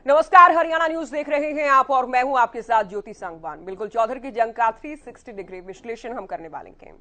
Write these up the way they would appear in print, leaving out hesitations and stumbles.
नमस्कार, हरियाणा न्यूज देख रहे हैं आप और मैं हूं आपके साथ ज्योति सांगवान। बिल्कुल चौधरी की जंग का 360 डिग्री विश्लेषण हम करने वाले हैं।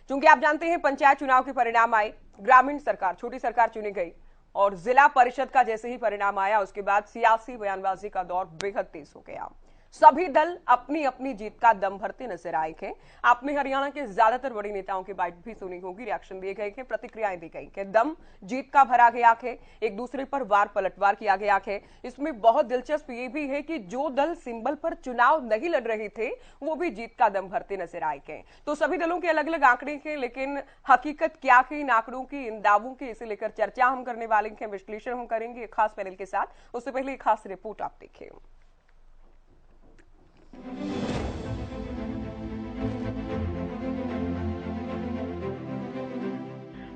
क्योंकि आप जानते हैं पंचायत चुनाव के परिणाम आए, ग्रामीण सरकार, छोटी सरकार चुनी गई और जिला परिषद का जैसे ही परिणाम आया उसके बाद सियासी बयानबाजी का दौर बेहद तेज हो गया। सभी दल अपनी अपनी जीत का दम भरते नजर आए हैं। आपने हरियाणा के ज्यादातर बड़े नेताओं की बात भी सुनी होगी, रिएक्शन दिए गए हैं, प्रतिक्रियाएं दी गई हैं। दम जीत का भरा गया है, एक दूसरे पर वार पलटवार किया गया है। इसमें बहुत दिलचस्प ये भी है कि जो दल सिंबल पर चुनाव नहीं लड़ रहे थे वो भी जीत का दम भरते नजर आए हैं। तो सभी दलों के अलग अलग आंकड़े हैं, लेकिन हकीकत क्या है इन आंकड़ों की, इन दावों की, इसे लेकर चर्चा हम करने वाले हैं, विश्लेषण हम करेंगे एक खास पैनल के साथ। उससे पहले एक खास रिपोर्ट आप देखिए।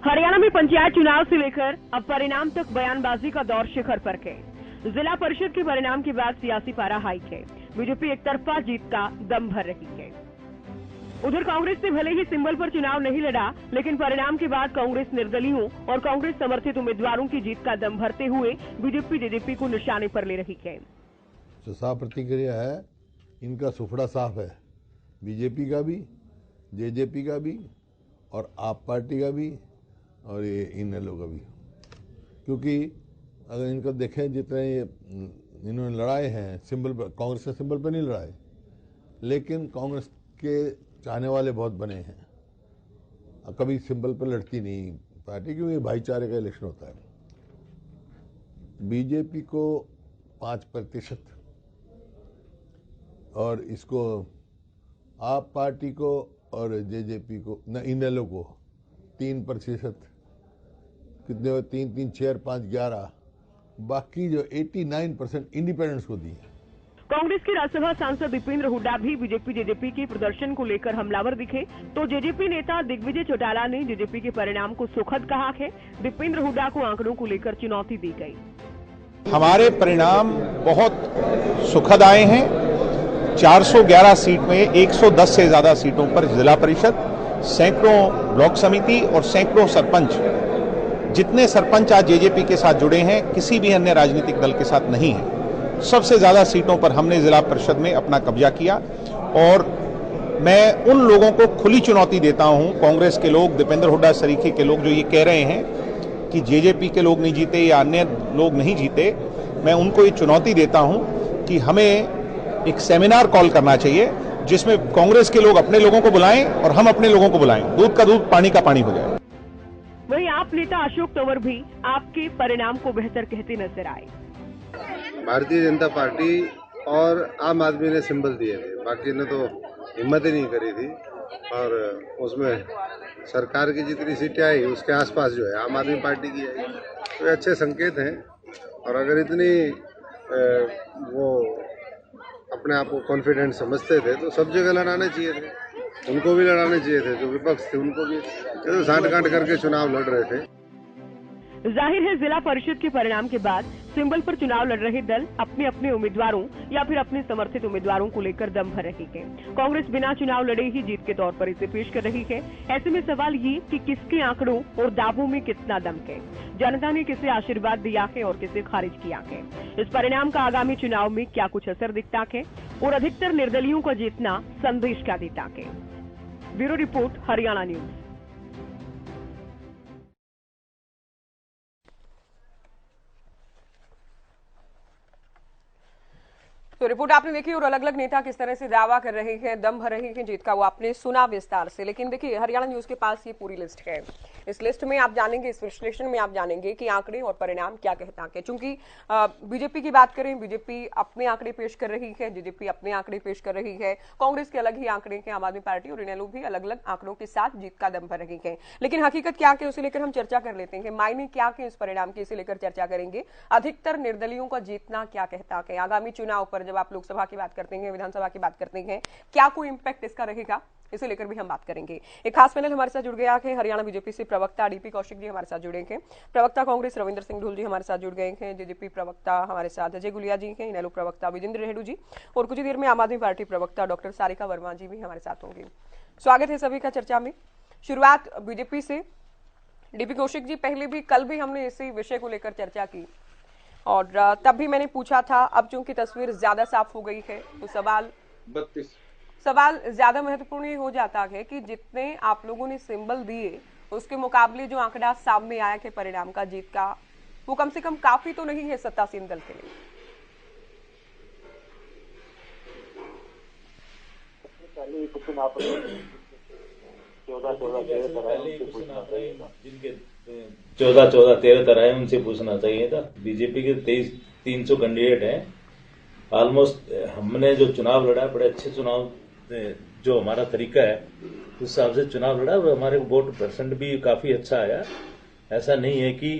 हरियाणा में पंचायत चुनाव से लेकर अब परिणाम तक बयानबाजी का दौर शिखर पर है। जिला परिषद के परिणाम के बाद सियासी पारा हाई है। बीजेपी एक तरफा जीत का दम भर रही है। उधर कांग्रेस ने भले ही सिंबल पर चुनाव नहीं लड़ा, लेकिन परिणाम के बाद कांग्रेस निर्दलीयों और कांग्रेस समर्थित उम्मीदवारों की जीत का दम भरते हुए बीजेपी जेजेपी को निशाने पर ले रही है। जो साफ प्रतिक्रिया है, इनका सुफड़ा साफ है। बीजेपी का भी, जेजेपी का भी और आप पार्टी का भी और ये इनेलो का भी। क्योंकि अगर इनका देखें, जितने ये इन्होंने लड़ाए हैं सिंबल पर, कांग्रेस के सिंबल पर नहीं लड़ाए, लेकिन कांग्रेस के चाहने वाले बहुत बने हैं। कभी सिंबल पर लड़ती नहीं पार्टी, क्योंकि भाईचारे का इलेक्शन होता है। बीजेपी को 5% और इसको आप पार्टी को और जेजेपी को न इनेलो को 3%, कितने हो, 3 3 4 5 11, बाकी जो 89% इंडिपेंडेंस को दी है। कांग्रेस के राज्यसभा सांसद दीपेंद्र हुड्डा भी बीजेपी जेजेपी के प्रदर्शन को लेकर हमलावर दिखे, तो जेजेपी नेता दिग्विजय चौटाला ने जेजेपी के परिणाम को सुखद कहा है। दीपेंद्र हुड्डा को आंकड़ों को लेकर चुनौती दी गई। हमारे परिणाम बहुत सुखद आए हैं। 411 सीट में 110 से ज्यादा सीटों पर जिला परिषद, सैकड़ों ब्लॉक समिति और सैकड़ों सरपंच। जितने सरपंच आज जेजेपी के साथ जुड़े हैं, किसी भी अन्य राजनीतिक दल के साथ नहीं है। सबसे ज्यादा सीटों पर हमने जिला परिषद में अपना कब्जा किया और मैं उन लोगों को खुली चुनौती देता हूं, कांग्रेस के लोग, दीपेंद्र हुड्डा सरीखे के लोग जो ये कह रहे हैं कि जेजेपी के लोग नहीं जीते या अन्य लोग नहीं जीते, मैं उनको ये चुनौती देता हूं कि हमें एक सेमिनार कॉल करना चाहिए जिसमें कांग्रेस के लोग अपने लोगों को बुलाएं और हम अपने लोगों को बुलाएं। दूध का दूध, पानी का पानी हो जाए। वहीं आप नेता अशोक तंवर भी आपके परिणाम को बेहतर कहते नजर आए। भारतीय जनता पार्टी और आम आदमी ने सिंबल दिए थे, बाकी ने तो हिम्मत ही नहीं करी थी। और उसमें सरकार की जितनी सीटें आई उसके आसपास जो है आम आदमी पार्टी की आई, तो ये अच्छे संकेत हैं। और अगर इतनी वो अपने आप को कॉन्फिडेंट समझते थे तो सब जगह लड़ाने चाहिए थे, उनको भी लड़ाने चाहिए थे। जो विपक्ष थे उनको भी, तो सांठ गांठ करके चुनाव लड़ रहे थे। जाहिर है जिला परिषद के परिणाम के बाद सिंबल पर चुनाव लड़ रहे दल अपने अपने उम्मीदवारों या फिर अपने समर्थित उम्मीदवारों को लेकर दम भर रही है। कांग्रेस बिना चुनाव लड़े ही जीत के तौर पर इसे पेश कर रही है। ऐसे में सवाल ये कि किसके आंकड़ों और दावों में कितना दम है, जनता ने किसे आशीर्वाद दिया है और किसे खारिज किया है। इस परिणाम का आगामी चुनाव में क्या कुछ असर दिखता है और अधिकतर निर्दलियों का जीतना संदेश क्या देता है। Bureau report, Haryana news. तो रिपोर्ट आपने देखी और अलग अलग नेता किस तरह से दावा कर रहे हैं, दम भर रहे हैं जीत का, वो आपने सुना विस्तार से। लेकिन देखिए, हरियाणा न्यूज के पास ये पूरी लिस्ट है। इस लिस्ट में आप जानेंगे, इस विश्लेषण में आप जानेंगे कि आंकड़े और परिणाम क्या कहता है। चूंकि बीजेपी की बात करें, बीजेपी अपने आंकड़े पेश कर रही है, जेजेपी अपने आंकड़े पेश कर रही है, कांग्रेस के अलग ही आंकड़े हैं, आम आदमी पार्टी और इनेलो भी अलग अलग आंकड़ों के साथ जीत का दम भर रही है। लेकिन हकीकत क्या है उसे लेकर हम चर्चा कर लेते हैं। मायने क्या है इस परिणाम के, इसे लेकर चर्चा करेंगे। अधिकतर निर्दलियों का जीतना क्या कहता है। आगामी चुनाव पर जब आप लोकसभा की बात करते हैं, विधानसभा की बात करते हैं, क्या कोई इंपैक्ट इसका रहेगा, इसे लेकर भी हम बात करेंगे। एक खास पैनल हमारे साथ जुड़ गया है। हरियाणा बीजेपी से प्रवक्ता डीपी कौशिक जी हमारे साथ जुड़े हैं, प्रवक्ता कांग्रेस रविंद्र सिंह ढूल जी हमारे साथ जुड़ गए हैं, जेजेपी प्रवक्ता हमारे साथ अजय गुलिया जी हैं, इनेलो प्रवक्ता विजेंद्र रेहडू जी और कुछ ही देर में आम आदमी पार्टी प्रवक्ता डॉक्टर सारिका वर्मा जी भी हमारे साथ होंगे। स्वागत है सभी का चर्चा में। शुरुआत बीजेपी से। डीपी कौशिक जी, पहले भी कल भी हमने इसी विषय को लेकर चर्चा की और तब भी मैंने पूछा था, अब चूंकि तस्वीर ज्यादा साफ हो गई है तो सवाल ज्यादा महत्वपूर्ण ये हो जाता है कि जितने आप लोगों ने सिंबल दिए उसके मुकाबले जो आंकड़ा सामने आया है परिणाम का, जीत का, वो कम से कम काफी तो नहीं है सत्तासीन दल के लिए। जिनके 14-13 तरह है उनसे पूछना चाहिए था। बीजेपी के 300 कैंडिडेट हैं। ऑलमोस्ट हमने जो चुनाव लड़ा बड़े अच्छे चुनाव, जो हमारा तरीका है उस हिसाब से चुनाव लड़ा और हमारे वोट परसेंट भी काफी अच्छा आया। ऐसा नहीं है कि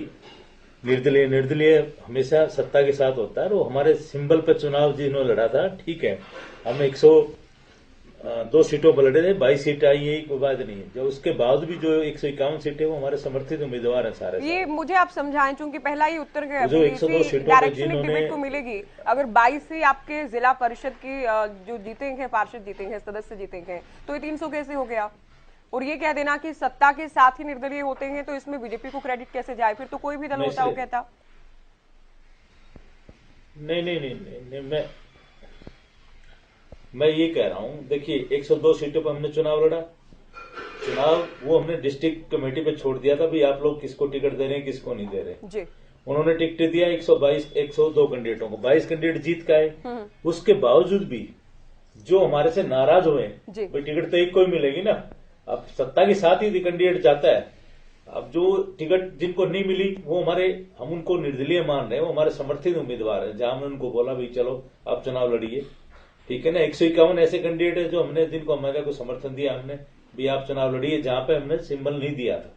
निर्दलीय हमेशा सत्ता के साथ होता है। वो हमारे सिंबल पर चुनाव जिन्होंने लड़ा था, ठीक है, हम 102 सीटों पर लड़े थे, 22 सीट आई, यही कोई बात नहीं है। जो उसके बाद भी जो 151 सीटें वो हमारे समर्थित उम्मीदवार हैं सारे। ये मुझे आप समझाएं, क्योंकि पहला ही उत्तर गया, जो 102 सीटों पर डिबेट को मिलेगी। अगर 22 से आपके जिला परिषद की जो जीतेंगे, पार्षद जीतेंगे, सदस्य जीतेंगे, तो ये 300 कैसे हो गया? और ये कह देना कि सत्ता के साथ ही निर्दलीय होते हैं, तो इसमें बीजेपी को क्रेडिट कैसे जाए? फिर तो कोई भी दल होता वो कहता। नहीं, मैं ये कह रहा हूं, देखिए 102 सीटों पर हमने चुनाव लड़ा। चुनाव वो हमने डिस्ट्रिक्ट कमेटी पे छोड़ दिया था, भी आप लोग किसको टिकट दे रहे हैं, किसको नहीं दे रहे जी। उन्होंने टिकट दिया 102 कैंडिडेटों को, 22 कैंडिडेट जीत का है। उसके बावजूद भी जो हमारे से नाराज हुए, भाई टिकट तो एक को ही मिलेगी ना। अब सत्ता के साथ ही कैंडिडेट जाता है। अब जो टिकट जिनको नहीं मिली वो हम उनको निर्दलीय मान रहे हैं, वो हमारे समर्थित उम्मीदवार है। जहां हमने उनको बोला भाई चलो आप चुनाव लड़िए, ठीक है ना। 151 ऐसे कैंडिडेट है जो हमने, जिनको हमारे को समर्थन दिया, हमने भी आप चुनाव लड़िए, जहां पे हमने सिंबल नहीं दिया था,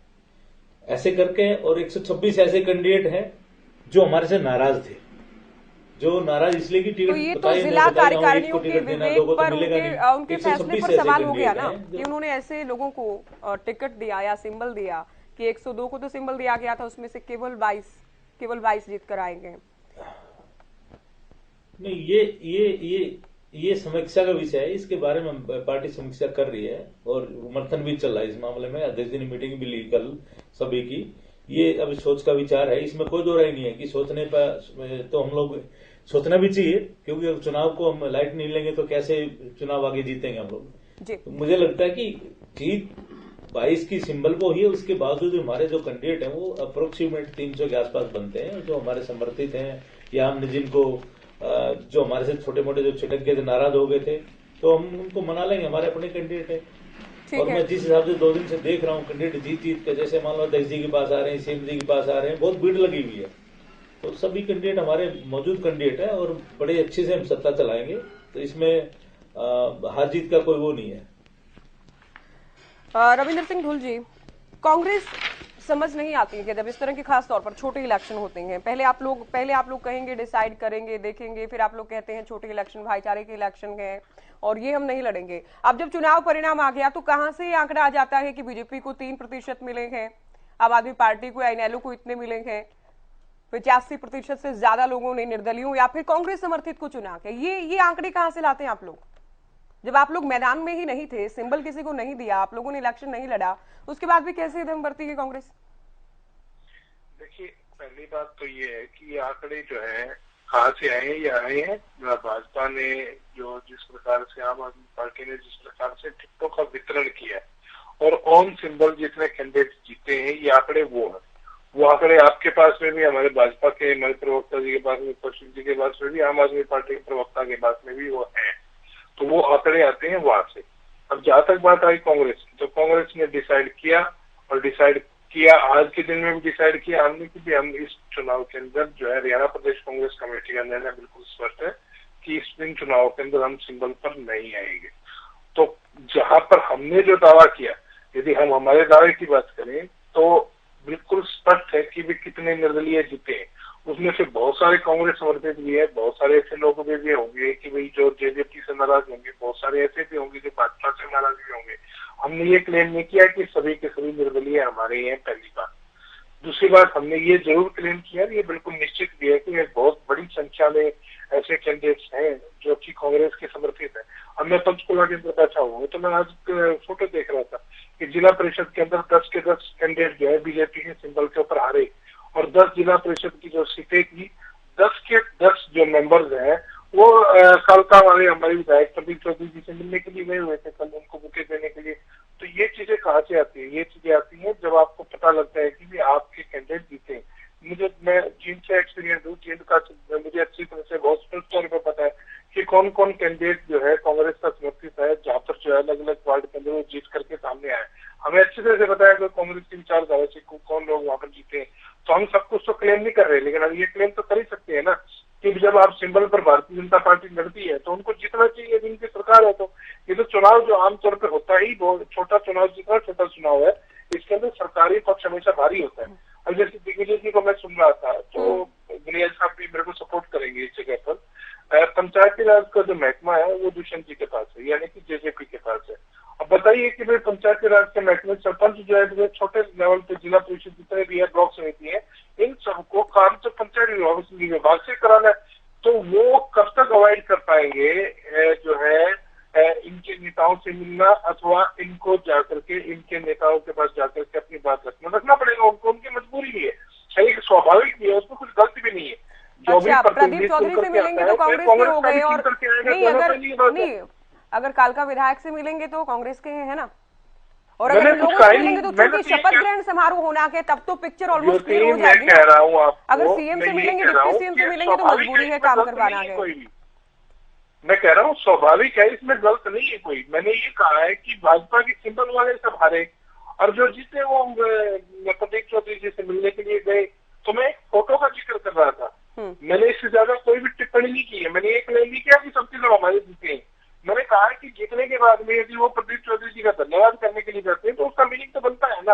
ऐसे करके। और 126 ऐसे कैंडिडेट हैं जो हमारे से नाराज थे, जो नाराज इसलिए की टिकट, तो ये तो जिला कार्यकारिणियों के विवेक पर उनके फैसले पर सवाल हो गया ना कि उन्होंने ऐसे लोगों को टिकट दिया या सिंबल दिया कि 102 को तो सिंबल दिया गया था, उसमें से केवल 22 जीत कर आएंगे। नहीं, ये समीक्षा का विषय है। इसके बारे में पार्टी समीक्षा कर रही है और समर्थन भी चल रहा है इस मामले में। अध्यक्ष जी ने मीटिंग भी ली कल सभी की। ये अब सोच का विचार है, इसमें कोई दो राय नहीं है कि सोचने पर तो हम लोग सोचना भी चाहिए, क्योंकि अगर चुनाव को हम लाइट नहीं लेंगे तो कैसे चुनाव आगे जीतेंगे हम लोग। तो मुझे लगता है कि जीत 22 की सिंबल को ही है। उसके बावजूद हमारे जो कैंडिडेट हैं वो अप्रोक्सीमेट 300 के आसपास बनते हैं, जो हमारे समर्थित हैं, या हमने जिनको जो हमारे से छोटे मोटे जो छिटक गए थे, नाराज हो गए थे, तो हम उनको मना लेंगे, हमारे अपने कैंडिडेट है। और मैं जिस हिसाब से 2 दिन से देख रहा हूँ कैंडिडेट जीत के, जैसे मान लो अध्यक्ष जी के पास आ रहे हैं, सीएम जी के पास आ रहे हैं, बहुत भीड़ लगी हुई है। तो सभी कैंडिडेट हमारे मौजूद कैंडिडेट है और बड़े अच्छे से हम सत्ता चलाएंगे। तो इसमें हार जीत का कोई वो नहीं है। रविंद्र सिंह ढुल जी, कांग्रेस समझ नहीं आती है कि जब इस तरह के खास तौर पर छोटे इलेक्शन होते हैं, पहले आप लोग कहेंगे डिसाइड करेंगे, देखेंगे, फिर आप लोग कहते हैं छोटे इलेक्शन भाईचारे के इलेक्शन है और ये हम नहीं लड़ेंगे। अब जब चुनाव परिणाम आ गया तो कहां से ये आंकड़ा आ जाता है कि बीजेपी को 3% मिले हैं, आम आदमी पार्टी को, इनेलो को इतने मिले हैं, 85% से ज्यादा लोगों ने निर्दलियों या फिर कांग्रेस समर्थित को चुना है। ये आंकड़े कहां से लाते हैं आप लोग, जब आप लोग मैदान में ही नहीं थे, सिंबल किसी को नहीं दिया, आप लोगों ने इलेक्शन नहीं लड़ा, उसके बाद भी कैसे दम बढ़ती है कांग्रेस? देखिए, पहली बात तो ये है कि ये आंकड़े जो है कहाँ से आए हैं? ये आए हैं भाजपा ने जो जिस प्रकार से, आम आदमी पार्टी ने जिस प्रकार से टिकटों का वितरण किया है और ऑन सिंबल जितने कैंडिडेट जीते हैं, ये आंकड़े वो आंकड़े आपके पास में भी, हमारे भाजपा के हमारे प्रवक्ता जी के पास में, कौशिक जी के पास में भी, आम आदमी पार्टी के प्रवक्ता के पास में भी वो है। तो वो आंकड़े आते हैं वहां से। अब जहां तक बात आई कांग्रेस की, तो कांग्रेस ने डिसाइड किया आज के दिन में भी डिसाइड किया हमने कि हम इस चुनाव के अंदर जो है, हरियाणा प्रदेश कांग्रेस कमेटी का निर्णय बिल्कुल स्पष्ट है कि इस दिन चुनाव के अंदर हम सिंबल पर नहीं आएंगे। तो जहां पर हमने जो दावा किया, यदि हम हमारे दावे की बात करें तो बिल्कुल स्पष्ट है कि वे कितने निर्दलीय जीते हैं। उसमें से बहुत सारे कांग्रेस समर्थित भी है, बहुत सारे ऐसे लोग भी होंगे कि भाई जो जेजेपी से नाराज होंगे, बहुत सारे ऐसे भी होंगे जो भाजपा से नाराज भी होंगे। हमने ये क्लेम नहीं किया कि सभी के सभी निर्दलीय हमारे हैं, पहली बात। दूसरी बात, हमने ये जरूर क्लेम किया, ये बिल्कुल निश्चित भी है कि एक बहुत बड़ी संख्या में ऐसे कैंडिडेट्स हैं जो कि कांग्रेस के समर्थित है। अब मैं पंचकुला के अंदर बैठा हुआ तो मैं आज फोटो देख रहा था कि जिला परिषद के अंदर 10 के 10 कैंडिडेट जो है बीजेपी के सिंबल के ऊपर हारे, और 10 जिला परिषद की जो सीटें की कल का हमारे विधायक प्रदीप चौधरी जी से मिलने के लिए गए हुए थे, कल उनको बुके देने के लिए। तो ये चीजें कहाँ से आती है? ये चीजें आती हैं जब आपको पता लगता है कि आपके कैंडिडेट जीते। मैं जींद से एक्सपीरियंस हूँ, जींद का मुझे अच्छी तरह से बहुत स्पष्ट तौर पर पता है कि कौन कौन कैंडिडेट जो है कांग्रेस का समर्थित है, जहाँ पर जो है अलग अलग वार्ड के अंदर वो जीत करके सामने आए। हमें अच्छी तरह से पता है कि कांग्रेस की विचारधारा से कौन लोग वहां पर जीते हैं। तो हम सब कुछ तो क्लेम नहीं कर रहे, लेकिन हम ये क्लेम तो कर ही सकते हैं ना कि जब आप सिंबल पर भारतीय जनता पार्टी लड़ती है तो उनको जीतना चाहिए, जिनकी सरकार है। तो ये तो चुनाव जो आमतौर पर होता ही बहुत छोटा चुनाव, जितना छोटा चुनाव है इसके अंदर सरकारी पक्ष हमेशा भारी होता है। अब जैसे दिग्विजय जी को मैं सुन रहा था, तो गुनिया साहब भी मेरे को सपोर्ट करेंगे इस जगह पर। पंचायती राज का जो महकमा है वो दुष्यंत जी के पास है, यानी कि जेजेपी के पास है। अब बताइए कि भाई पंचायती राज के महकमे सरपंच जो है छोटे लेवल पे जिला परिषद जितने भी है, ब्लॉक समिति है, इन सबको काम तो पंचायती विभाग से कराना है। तो वो कब तक अवॉइड कर पाएंगे जो है इनके नेताओं से मिलना, अथवा इनको जाकर के इनके नेताओं के पास जाकर के अपनी बात रखना पड़ेगा उनको, उनकी मजबूरी भी है, एक स्वाभाविक भी है, उसमें कुछ गलती भी नहीं है। अच्छा, प्रदीप चौधरी से मिलेंगे तो कांग्रेस के हो गए, और नहीं अगर कालका विधायक से मिलेंगे तो कांग्रेस के हैं, है ना? और अगर इन लोगों से मिलेंगे तो चूंकि शपथ ग्रहण समारोह होना है तब तो पिक्चर ऑलमोस्ट क्लियर हो जाएगी। कह रहा हूँ आपको, अगर सीएम से मिलेंगे, डिप्टी सीएम से मिलेंगे तो मजबूरी है काम करवाना है। मैं कह रहा हूँ स्वाभाविक है, इसमें गलत नहीं है कोई। मैंने ये कहा है कि भाजपा के सिंबल वाले सब हारे और जो जीते वो प्रदीप चौधरी जी से मिलने के लिए गए। तो मैं एक फोटो का जिक्र कर रहा था, मैंने इससे ज्यादा कोई भी टिप्पणी नहीं की है। मैंने एक नहीं किया कि सबके सब हमारे जीते हैं। मैंने कहा कि जीतने के बाद में यदि वो प्रदीप चौधरी जी का धन्यवाद करने के लिए जाते हैं तो उसका मीनिंग तो बनता है ना।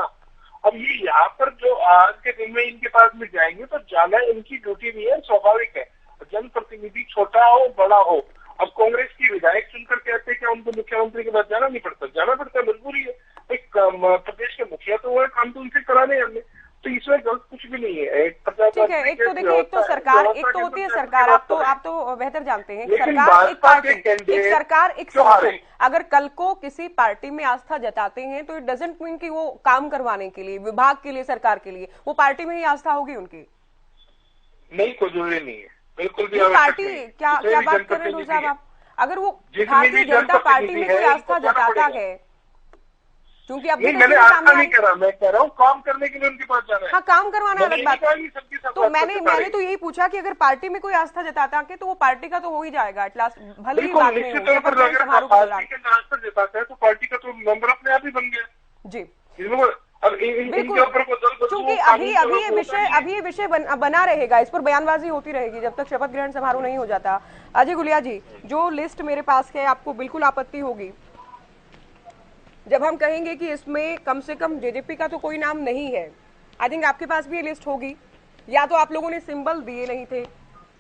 अब ये यहाँ पर जो आज के दिन में इनके पास में जाएंगे तो जाना इनकी ड्यूटी भी है, स्वाभाविक है। जनप्रतिनिधि छोटा हो बड़ा हो, अब कांग्रेस की विधायक चुनकर कहते हैं कि उनको मुख्यमंत्री के पास जाना नहीं पड़ता, जाना पड़ता है, मजबूरी है। एक प्रदेश के मुखिया तो वो काम तो उनसे कराने हमने, तो इसमें गलत कुछ भी नहीं है। ठीक है, एक तो देखिए, एक तो सरकार, एक तो होती है सरकार, आप तो बेहतर जानते हैं, सरकार एक पार्टी, एक सरकार एक संगठन। अगर कल को किसी पार्टी में आस्था जताते हैं तो इट डजंट मीन कि वो काम करवाने के लिए, विभाग के लिए, सरकार के लिए, वो पार्टी में ही आस्था होगी उनकी। नहीं, कोई जरूरी नहीं है, बिल्कुल भी पार्टी क्या बात कर रहे हैं साहब आप? अगर वो भारतीय जनता पार्टी में कोई आस्था जताता है, क्योंकि अब मैंने आस्था नहीं करा, मैं कह रहा हूँ काम करने के लिए उनके पास जाना है। हाँ, काम करवाना अलग बात है। तो मैंने तो यही पूछा कि अगर पार्टी में कोई आस्था जताता है तो वो पार्टी का तो हो ही जाएगा एटलास्ट, भले ही बात नहीं हो, जताता है तो पार्टी का तो मेंबर अपने आप ही बन गया जी। क्योंकि अभी ये विषय बना रहेगा, इस पर बयानबाजी होती रहेगी जब तक शपथ ग्रहण समारोह नहीं हो जाता। अजय गुलिया जी, जो लिस्ट मेरे पास है, आपको बिल्कुल आपत्ति होगी जब हम कहेंगे कि इसमें कम से कम जेजेपी का तो कोई नाम नहीं है। आई थिंक आपके पास भी ये लिस्ट होगी, या तो आप लोगों ने सिंबल दिए नहीं थे,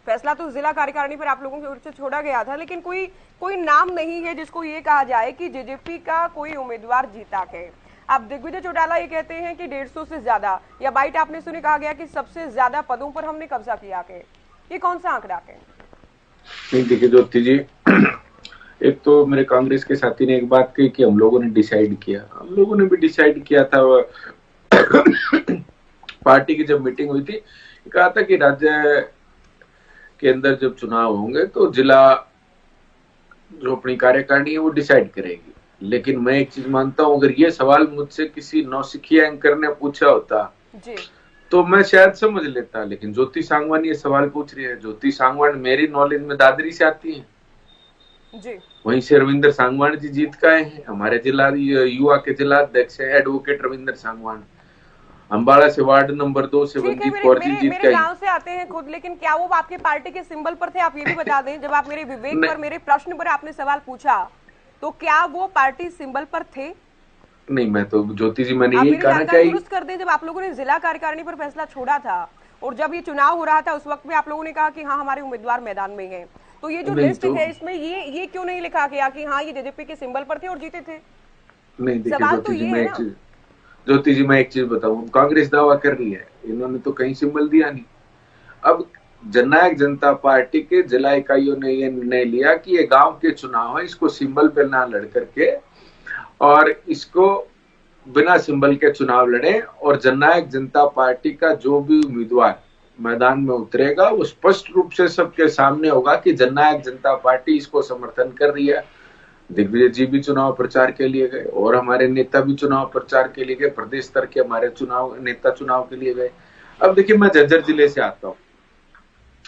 फैसला तो जिला कार्यकारिणी पर आप लोगों की ओर से छोड़ा गया था, लेकिन कोई नाम नहीं है जिसको ये कहा जाए कि जेजेपी का कोई उम्मीदवार जीता है। आप दिग्विजय चौटाला ये कहते हैं कि 150 से ज्यादा, या बाइट आपने सुनी कहा गया कि सबसे ज्यादा पदों पर हमने कब्जा किया है। ये कौन सा आंकड़ा है? नहीं देखिए ज्योति जी, एक तो मेरे कांग्रेस के साथी ने एक बात कही कि हम लोगों ने डिसाइड किया, हम लोगों ने भी डिसाइड किया था। पार्टी की जब मीटिंग हुई थी, कहा था कि राज्य के अंदर जब चुनाव होंगे तो जिला जो अपनी कार्यकारिणी है वो डिसाइड करेगी। लेकिन मैं एक चीज मानता हूँ, अगर ये सवाल मुझसे किसी नौसिखिया एंकर ने पूछा होता जी, तो मैं शायद समझ लेता। लेकिन ज्योति सांगवान ये सवाल पूछ रही है। ज्योति सांगवान मेरी नॉलेज में दादरी से आती है जी, वहीं से रविंद्र सांगवान जी जीत के आए हैं। हमारे जिला युवा के जिला अध्यक्ष है एडवोकेट रविंद्र सांगवान। अम्बाड़ा से वार्ड नंबर 2 से वंजीत कौर जी जीत के गांव से आते हैं खुद, लेकिन क्या वो आपके पार्टी के सिंबल पर थे? आप ये भी बता दें, जब आप मेरे विवेक पर, मेरे प्रश्न पर आपने सवाल पूछा तो क्या वो पार्टी सिंबल पर थे? नहीं, मैं तो ज्योति जी मैंने यही कहना चाहिए दुरुस्त कर दें, जब आप लोगों ने जिला कार्यकारिणी पर फैसला छोड़ा था और जब ये चुनाव हो रहा था उस वक्त में आप लोगों ने कहा कि हाँ हमारे उम्मीदवार मैदान में हैं, तो ये जो लिस्ट है इसमें ये क्यों नहीं लिखा गया कि हाँ ये जेजेपी के सिंबल पर थे और जीते थे? नहीं देखिए ज्योति जी, मैं एक चीज ज्योति जी मैं एक चीज बताऊं, कांग्रेस दावा कर रही है, इन्होंने तो कहीं सिंबल दिया नहीं। अब जननायक जनता पार्टी के जिला इकाइयों ने ये निर्णय लिया कि ये गांव के चुनाव है, इसको सिंबल पे ना लड़ करके और इसको बिना सिंबल के चुनाव लड़े, और जननायक जनता पार्टी का जो भी उम्मीदवार मैदान में उतरेगा वो स्पष्ट रूप से सबके सामने होगा कि जननायक जनता पार्टी इसको समर्थन कर रही है। दिग्विजय जी भी चुनाव प्रचार के लिए गए और हमारे नेता भी चुनाव प्रचार के लिए गए, प्रदेश स्तर के हमारे नेता चुनाव के लिए गए। अब देखिए, मैं झज्जर जिले से आता हूँ।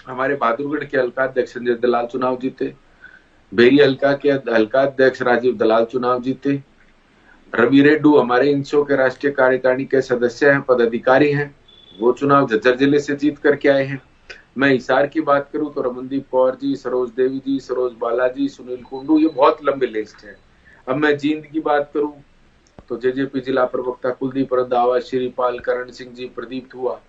हमारे बहादुरगढ़ के हल्का अध्यक्ष संजय दलाल चुनाव जीते, बेरी हल्का के हल्का अध्यक्ष राजीव दलाल चुनाव जीते, रवि रेड्डू हमारे इंसो के राष्ट्रीय कार्यकारिणी के सदस्य हैं, पदाधिकारी हैं, वो चुनाव झज्जर जिले से जीत करके आए हैं। मैं हिसार की बात करूं तो रमनदीप कौर जी, सरोज देवी जी, सरोज बालाजी, सुनील कुंडू, ये बहुत लंबी लिस्ट है। अब मैं जींद की बात करूं तो जेजेपी जिला प्रवक्ता कुलदीप रंधावा, श्रीपाल, करण सिंह जी, प्रदीप हुआ।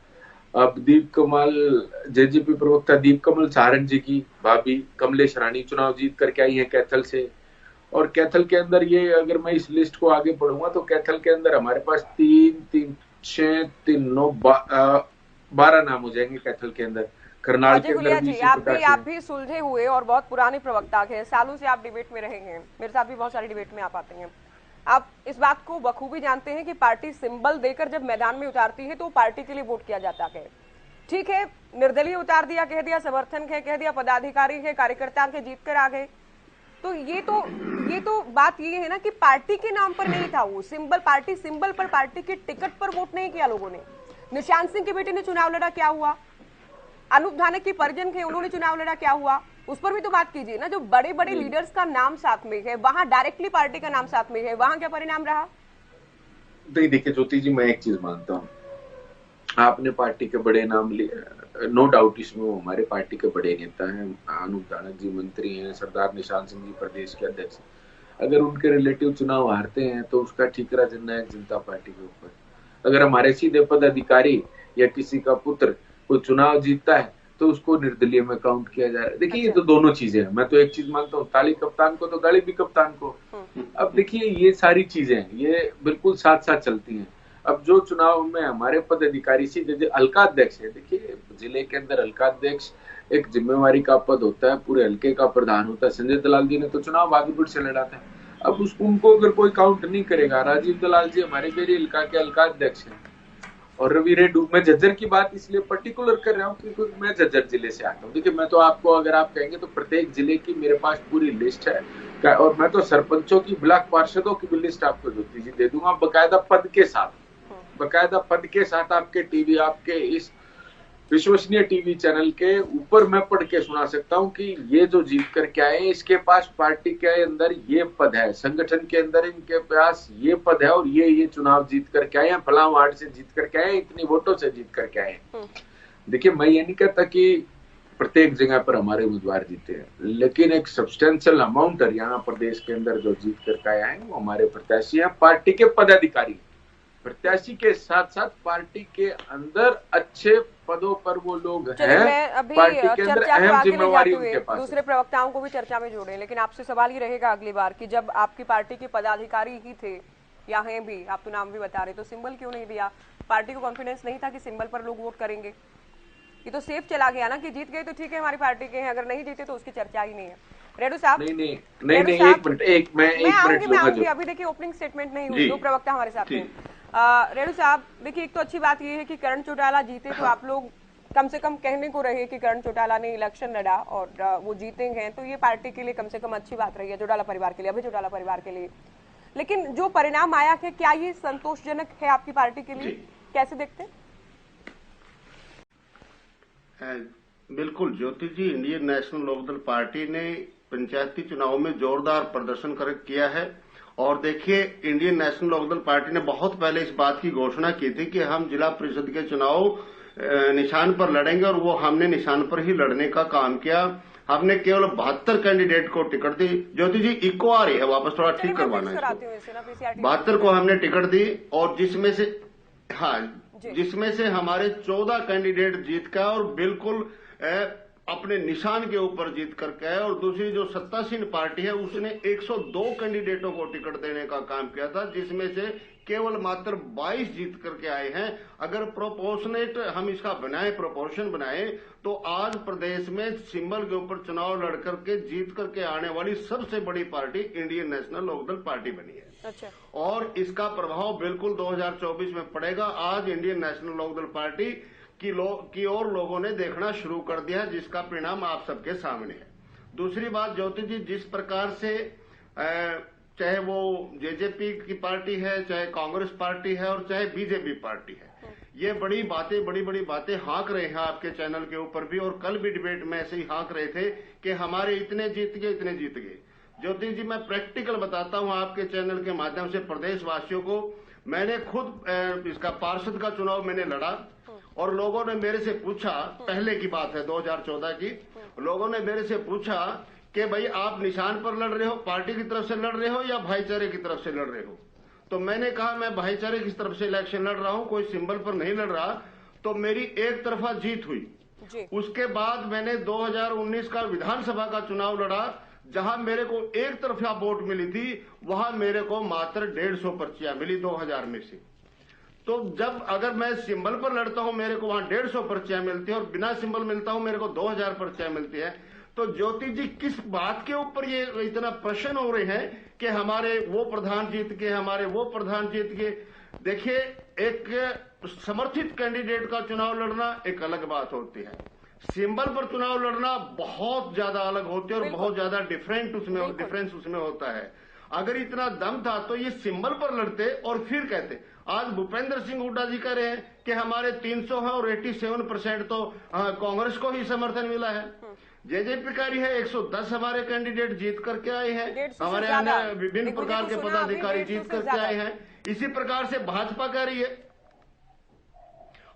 अब दीप कमल, जेजेपी प्रवक्ता दीप कमल सारण जी की भाभी कमलेश रानी चुनाव जीत करके आई है कैथल से। और कैथल के अंदर ये, अगर मैं इस लिस्ट को आगे पढ़ूंगा तो कैथल के अंदर हमारे पास 3, 6, 3, 9, 12 नाम हो जाएंगे कैथल के अंदर। करनाल के अंदर जी, आप भी सुलझे हुए और बहुत पुराने प्रवक्ता हैं, सालों से आप डिबेट में रहे हैं, मेरे साथ भी बहुत सारी डिबेट में आप आते हैं। आप इस बात को बखूबी जानते हैं कि पार्टी सिंबल देकर जब मैदान में उतारती है तो पार्टी के लिए वोट किया जाता है। ठीक है, निर्दलीय उतार दिया, कह दिया समर्थन है, कह दिया पदाधिकारी है, कार्यकर्ता के जीत कर आ गए, तो ये तो बात ये है ना कि पार्टी के नाम पर नहीं था वो सिंबल, पार्टी सिंबल पर, पार्टी के टिकट पर वोट नहीं किया लोगों ने। निशान सिंह के बेटे ने चुनाव लड़ा, क्या हुआ? अनूप धानक की परिजन थे, उन्होंने चुनाव लड़ा, क्या हुआ? उस पर भी तो बात कीजिए ना। जो बड़े बड़े लीडर्स का नाम साथ में है, वहां डायरेक्टली पार्टी का नाम साथ में है, वहां क्या परिणाम रहा? देखिए ज्योति जी, मैं एक चीज मानता हूँ, आपने पार्टी के बड़े नाम लिए, नो डाउट इसमें वो हमारे पार्टी के बड़े नेता हैं, अनूप धानक जी मंत्री हैं, सरदार निशान सिंह जी प्रदेश के अध्यक्ष। अगर उनके रिलेटिव चुनाव हारते हैं तो उसका ठीकरा जननायक जनता पार्टी के ऊपर। अगर हमारे सीधे पदाधिकारी या किसी का पुत्र कोई चुनाव जीतता है तो उसको निर्दलीय में काउंट किया जा रहा है। देखिए, ये तो दोनों चीजें हैं। मैं तो एक चीज मानता हूँ, ताली कप्तान को तो गाली भी कप्तान को। अब देखिए, ये सारी चीजें ये बिल्कुल साथ साथ चलती हैं। अब जो चुनाव में हमारे पदाधिकारी सीधे हल्का अध्यक्ष है, देखिए जिले के अंदर हल्का अध्यक्ष एक जिम्मेवारी का पद होता है, पूरे हल्के का प्रधान होता है। संजय दलाल जी ने तो चुनाव बहादुरगढ़ से लड़ा था। अब उनको अगर कोई काउंट नहीं करेगा, राजीव दलाल जी हमारे बेरी हल्का के हल्का अध्यक्ष है, और रवि रेड्डू, मैं झज्जर की बात इसलिए पर्टिकुलर कर रहा हूँ क्योंकि मैं झज्जर जिले से आता हूँ। देखिए, मैं तो आपको, अगर आप कहेंगे तो प्रत्येक जिले की मेरे पास पूरी लिस्ट है, और मैं तो सरपंचों की, ब्लॉक पार्षदों की भी लिस्ट आपको दे दूंगा बकायदा पद के साथ आपके टीवी, आपके इस विश्वसनीय टीवी चैनल के ऊपर मैं पढ़ के सुना सकता हूं कि ये जो जीत करके आए, इसके पास पार्टी के अंदर ये पद है, संगठन के अंदर इनके पास ये पद है, और ये चुनाव जीत करके आए हैं, फलां वार्ड से जीत करके आए, इतनी वोटों से जीत करके आए। देखिए, मैं ये नहीं कहता कि प्रत्येक जगह पर हमारे उम्मीदवार जीते हैं, लेकिन एक सब्सटेंशियल अमाउंट हरियाणा प्रदेश के अंदर जो जीत करके आए हैं वो हमारे प्रत्याशी हैं, पार्टी के पदाधिकारी। प्रत्याशी के साथ साथ पार्टी के अंदर अच्छे पदों पर वो लोग हैं, पार्टी के अंदर अहम जिम्मेवारी उनके पास। दूसरे प्रवक्ताओं को भी चर्चा में जोड़ें, लेकिन आपसे सवाल ही रहेगा अगली बार कि जब आपकी पार्टी के पदाधिकारी ही थे या हैं भी, आप तो नाम भी बता रहे, तो सिंबल क्यों नहीं दिया? पार्टी को कॉन्फिडेंस नहीं था कि सिंबल पर लोग वोट करेंगे? ये तो सेफ चला गया ना कि जीत गए तो ठीक है, हमारी पार्टी के हैं, अगर नहीं जीते तो उसकी चर्चा ही नहीं है। रेड्डू साहब, नहीं, एक मिनट, अभी देखिए ओपनिंग स्टेटमेंट नहीं हुई, दो प्रवक्ता हमारे साथ हैं। रेड्डू साहब, देखिए, एक तो अच्छी बात ये है कि करण चौटाला जीते, तो आप लोग कम से कम कहने को रहे कि करण चौटाला ने इलेक्शन लड़ा और वो जीते हैं, तो ये पार्टी के लिए कम से कम अच्छी बात रही है, चौटाला परिवार के लिए, अभी चौटाला परिवार के लिए। लेकिन जो परिणाम आया है, क्या ये संतोषजनक है आपकी पार्टी के लिए? कैसे देखते हैं? बिल्कुल ज्योति जी, इंडियन नेशनल लोकदल पार्टी ने पंचायती चुनाव में जोरदार प्रदर्शन किया है। और देखिए, इंडियन नेशनल लोकदल पार्टी ने बहुत पहले इस बात की घोषणा की थी कि हम जिला परिषद के चुनाव निशान पर लड़ेंगे, और वो हमने निशान पर ही लड़ने का काम किया। हमने केवल 72 कैंडिडेट को टिकट दी। ज्योति जी, इको आ रही है, वापस थोड़ा ठीक करवाना है। 72 को हमने टिकट दी, और जिसमें से हमारे 14 कैंडिडेट जीत गए और बिल्कुल अपने निशान के ऊपर जीत करके आए। और दूसरी जो सत्तासीन पार्टी है, उसने 102 कैंडिडेटों को टिकट देने का काम किया था, जिसमें से केवल मात्र 22 जीत करके आए हैं। अगर प्रोपोर्शनेट हम इसका प्रोपोर्शन बनाए, तो आज प्रदेश में सिंबल के ऊपर चुनाव लड़ करके जीत करके आने वाली सबसे बड़ी party Indian National Lokdal party बनी है। अच्छा। और इसका प्रभाव बिल्कुल 2024 में पड़ेगा। आज इंडियन नेशनल लोकदल पार्टी की ओर लोगों ने देखना शुरू कर दिया है, जिसका परिणाम आप सबके सामने है। दूसरी बात ज्योति जी, जिस प्रकार से चाहे वो जेजेपी की पार्टी है, चाहे कांग्रेस पार्टी है और चाहे बीजेपी पार्टी है, ये बड़ी बड़ी बातें हाँक रहे हैं आपके चैनल के ऊपर भी, और कल भी डिबेट में ऐसे ही हाँक रहे थे कि हमारे इतने जीत गए। ज्योति जी, मैं प्रैक्टिकल बताता हूं आपके चैनल के माध्यम से प्रदेशवासियों को। मैंने खुद इसका पार्षद का चुनाव मैंने लड़ा और लोगों ने मेरे से पूछा, पहले की बात है 2014 की, लोगों ने मेरे से पूछा कि भाई आप निशान पर लड़ रहे हो, पार्टी की तरफ से लड़ रहे हो या भाईचारे की तरफ से लड़ रहे हो? तो मैंने कहा मैं भाईचारे की तरफ से इलेक्शन लड़ रहा हूं, कोई सिंबल पर नहीं लड़ रहा। तो मेरी एक तरफा जीत हुई जी। उसके बाद मैंने 2019 का विधानसभा का चुनाव लड़ा, जहां मेरे को एक तरफा वोट मिली थी, वहां मेरे को मात्र 150 पर्चियां मिली 2000 में से। तो जब अगर मैं सिंबल पर लड़ता हूं मेरे को वहां 150 पर्चियां मिलती है और बिना सिंबल मिलता हूं मेरे को 2000 पर्चियां मिलती है। तो ज्योति जी, किस बात के ऊपर ये इतना प्रश्न हो रहे हैं कि हमारे वो प्रधान जीत के, हमारे वो प्रधान जीत के? देखिए, एक समर्थित कैंडिडेट का चुनाव लड़ना एक अलग बात होती है, सिंबल पर चुनाव लड़ना बहुत ज्यादा अलग होती है और बहुत ज्यादा डिफरेंस उसमें होता है। अगर इतना दम था तो ये सिंबल पर लड़ते और फिर कहते। आज भूपेंद्र सिंह हुड्डा जी कह रहे हैं कि हमारे 300 है और 87% तो कांग्रेस को ही समर्थन मिला है। जेजेपी का है 110 हमारे कैंडिडेट जीत करके आए हैं, हमारे अन्य विभिन्न प्रकार के पदाधिकारी जीत करके आए हैं। इसी प्रकार से भाजपा कह रही है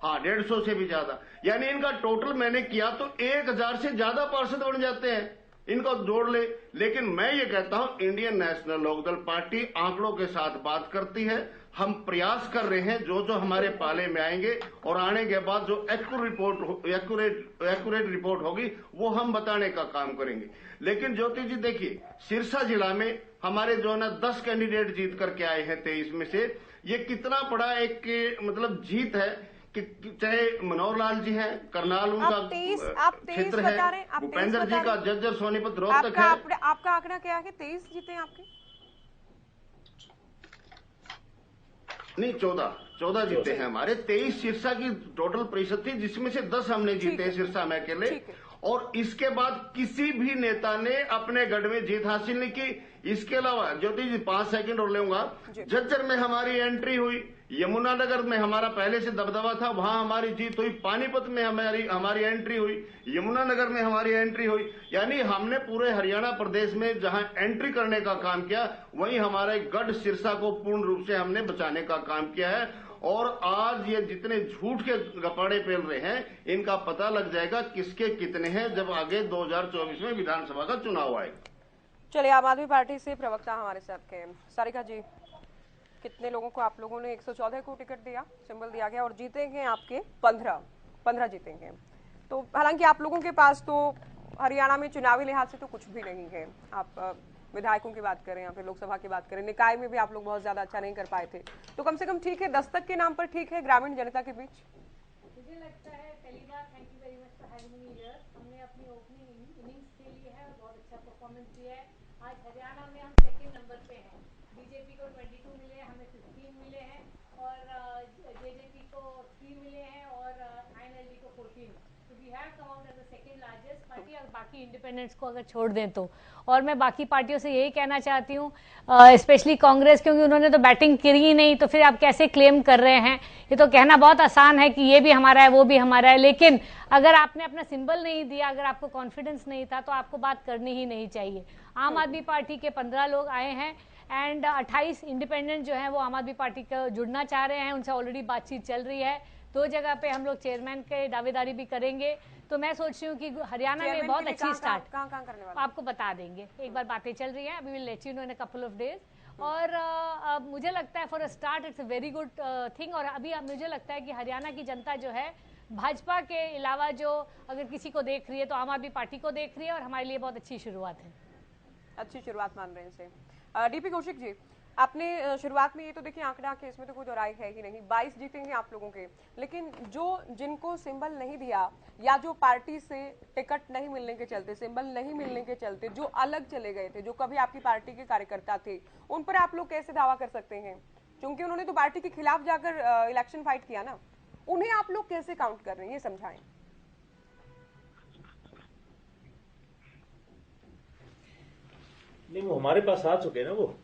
150 से भी ज्यादा, यानी इनका टोटल मैंने किया तो 1000 से ज्यादा पार्षद बन जाते हैं, इनको जोड़ ले। लेकिन मैं ये कहता हूं, इंडियन नेशनल लोकदल पार्टी आंकड़ों के साथ बात करती है। हम प्रयास कर रहे हैं जो हमारे पाले में आएंगे और आने के बाद जो एक्यूरेट रिपोर्ट होगी वो हम बताने का काम करेंगे। लेकिन ज्योति जी देखिए, सिरसा जिला में हमारे जो है ना 10 कैंडिडेट जीत करके आए हैं 23 में से। ये कितना बड़ा एक मतलब जीत है कि चाहे मनोहर लाल जी हैं, करनाल उनका क्षेत्र है, भूपेंद्र जी का जज्जर सोनीपत रोहतक है। आपका आंकड़ा क्या है? 23 जीते हैं आपके? नहीं, 14 जीते हैं हमारे। 23 सिरसा की टोटल परिषद थी, जिसमें से 10 हमने जीते हैं सिरसा में अकेले। और इसके बाद किसी भी नेता ने अपने गढ़ में जीत हासिल नहीं की। इसके अलावा ज्योति जी 5 सेकंड और लेऊंगा, झज्जर में हमारी एंट्री हुई, यमुनानगर में हमारा पहले से दबदबा था, वहां हमारी जीत हुई, पानीपत में हमारी एंट्री हुई, यमुनानगर में हमारी एंट्री हुई। यानी हमने पूरे हरियाणा प्रदेश में जहां एंट्री करने का काम किया, वहीं हमारे गढ़ सिरसा को पूर्ण रूप से हमने बचाने का काम किया है। और आज ये जितने झूठ के गपाड़े पेल रहे हैं, इनका पता लग जाएगा किसके कितने हैं जब आगे 2024 में विधानसभा का चुनाव आएगा। चलिए, आम आदमी पार्टी से प्रवक्ता हमारे साथ हैं। सारिका जी, कितने लोगों को आप लोगों ने 114 को टिकट दिया, सिंबल दिया गया और जीतेंगे आपके 15 जीतेंगे। तो हालांकि आप लोगों के पास तो हरियाणा में चुनावी लिहाज से तो कुछ भी नहीं है। आप विधायकों की बात करें या फिर लोकसभा की बात करें, निकाय में भी आप लोग बहुत ज्यादा अच्छा नहीं कर पाए थे, तो कम से कम ठीक है, दस्तक के नाम पर ठीक है ग्रामीण जनता के बीच। मुझे लगता है पहली बार thank you very much for having me here. हमने अपनी ओपनिंग इनिंग्स खेली है और बहुत अच्छा परफॉर्मेंस दिया है। आज हरियाणा में हम सेकंड नंबर पे हैं। बीजेपी को 22 मिले, हमें 15 मिले हैं और जेजेपी को 3 मिले हैं और आईएनएलडी को 14। तो we have come out as the second largest party, और बाकी इंडिपेंडेंट्स को अगर छोड़ दें तो। और मैं बाकी पार्टियों से यही कहना चाहती हूँ, स्पेशली कांग्रेस, क्योंकि उन्होंने तो बैटिंग करी ही नहीं, तो फिर आप कैसे क्लेम कर रहे हैं? ये तो कहना बहुत आसान है कि ये भी हमारा है वो भी हमारा है, लेकिन अगर आपने अपना सिंबल नहीं दिया, अगर आपको कॉन्फिडेंस नहीं था, तो आपको बात करनी ही नहीं चाहिए। आम आदमी पार्टी के 15 लोग आए हैं एंड 28 इंडिपेंडेंट जो है वो आम आदमी पार्टी को जुड़ना चाह रहे हैं, उनसे ऑलरेडी बातचीत चल रही है। 2 जगह पे हम लोग चेयरमैन के दावेदारी भी करेंगे। तो मैं सोच रही हूँ कि हरियाणा में बहुत अच्छी स्टार्ट कहाँ करने वाले आपको बता देंगे, एक बार बातें चल रही हैं, we will let you know in a couple of days. और मुझे लगता है for a start it's a very good thing. और अभी मुझे लगता है कि हरियाणा की जनता जो है भाजपा के अलावा जो अगर किसी को देख रही है तो आम आदमी पार्टी को देख रही है, और हमारे लिए बहुत अच्छी शुरुआत है। अच्छी शुरुआत मान रहे हैं इसे। डीपी कौशिक जी, आपने शुरुआत में ये तो देखिए आंकड़ा के इसमें तो कोई दोहराई है ही नहीं, 22 जीतेंगे आप लोगों के, लेकिन जिनको सिंबल नहीं दिया या जो पार्टी से टिकट नहीं मिलने के चलते, सिंबल नहीं मिलने के चलते जो अलग चले गए थे, जो कभी आपकी पार्टी के कार्यकर्ता थे, उन पर आप लोग कैसे दावा कर सकते हैं? क्योंकि उन्होंने तो पार्टी के खिलाफ जाकर इलेक्शन फाइट किया ना। उन्हें आप लोग कैसे काउंट कर रहे हैं, ये समझाएं। नहीं, वो हमारे पास आ चुके हैं ना। वो